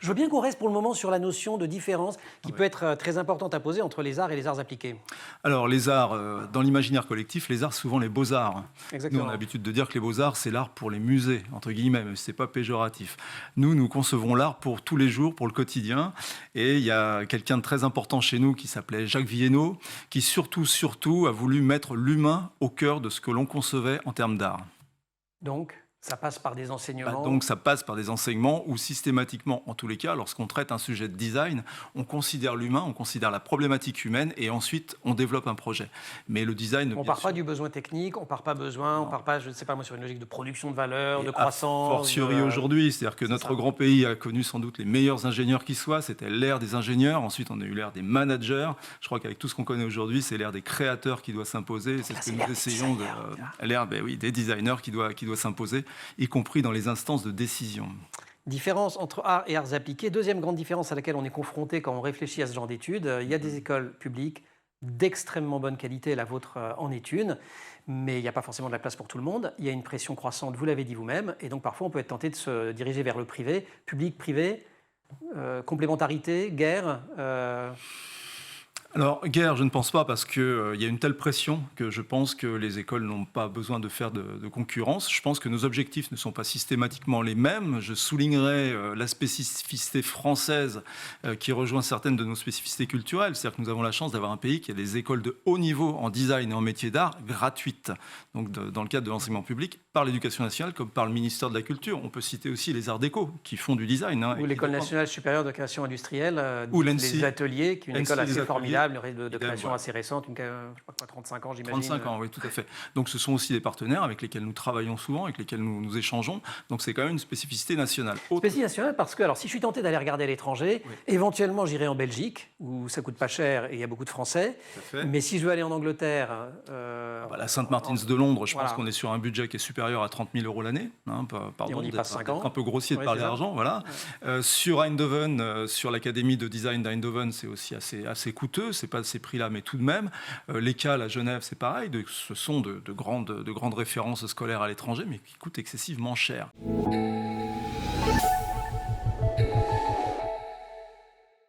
Je veux bien qu'on reste pour le moment sur la notion de différence qui peut être très importante à poser entre les arts et les arts appliqués. Alors, les arts, dans l'imaginaire collectif, les arts, souvent les beaux-arts. Nous, Exactement. on a l'habitude de dire que les beaux-arts, c'est l'art pour les musées, entre guillemets, mais ce n'est pas péjoratif. Nous concevons l'art pour tous les jours, pour le quotidien. Et il y a quelqu'un de très important chez nous qui s'appelait Jacques Viennot, qui surtout a voulu mettre l'humain au cœur de ce que l'on concevait en termes d'art. Donc, ça passe par des enseignements. Donc ça passe par des enseignements où systématiquement, en tous les cas, lorsqu'on traite un sujet de design, on considère l'humain, on considère la problématique humaine et ensuite on développe un projet. Mais le design... On ne part pas du besoin technique, on ne part pas on part pas, je ne sais pas moi, sur une logique de production de valeur, de croissance. Fortiori aujourd'hui, c'est-à-dire que notre grand pays a connu sans doute les meilleurs ingénieurs qui soient, c'était l'ère des ingénieurs, ensuite on a eu l'ère des managers, je crois qu'avec tout ce qu'on connaît aujourd'hui, c'est l'ère des créateurs qui doit s'imposer, c'est ce que nous essayons de... L'ère des designers qui doit s'imposer, y compris dans les instances de décision. Différence entre arts et arts appliqués. Deuxième grande différence à laquelle on est confronté quand on réfléchit à ce genre d'études, il y a des écoles publiques d'extrêmement bonne qualité, la vôtre en est une, mais il n'y a pas forcément de la place pour tout le monde. Il y a une pression croissante, vous l'avez dit vous-même, et donc parfois on peut être tenté de se diriger vers le privé, public-privé, complémentarité, guerre. Alors, guerre, je ne pense pas, parce qu'il y a une telle pression que je pense que les écoles n'ont pas besoin de faire de concurrence. Je pense que nos objectifs ne sont pas systématiquement les mêmes. Je soulignerai la spécificité française qui rejoint certaines de nos spécificités culturelles. C'est-à-dire que nous avons la chance d'avoir un pays qui a des écoles de haut niveau en design et en métiers d'art gratuites. Donc, dans le cadre de l'enseignement public, par l'éducation nationale comme par le ministère de la Culture. On peut citer aussi les arts déco qui font du design. Ou l'École nationale supérieure de création industrielle, ou les ateliers, qui est une école assez formidable, de création voilà. assez récente, je sais pas, 35 ans j'imagine. 35 ans, oui, tout à fait. Donc ce sont aussi des partenaires avec lesquels nous travaillons souvent, avec lesquels nous échangeons. Donc c'est quand même une spécificité nationale. Spécificité nationale parce que, alors si je suis tenté d'aller regarder à l'étranger, éventuellement j'irai en Belgique, où ça coûte pas cher et il y a beaucoup de Français. Mais si je veux aller en Angleterre... la Saint-Martin's de Londres, je pense qu'on est sur un budget qui est supérieur à 30 000 € l'année. Et on y passe 5 ans. Un peu grossier de parler d'argent, voilà. Sur Eindhoven, sur l'Académie de design d'Eindhoven, c'est aussi assez coûteux. C'est pas ces prix-là, mais tout de même. L'ECAL à Genève, c'est pareil. Ce sont de grandes références scolaires à l'étranger, mais qui coûtent excessivement cher.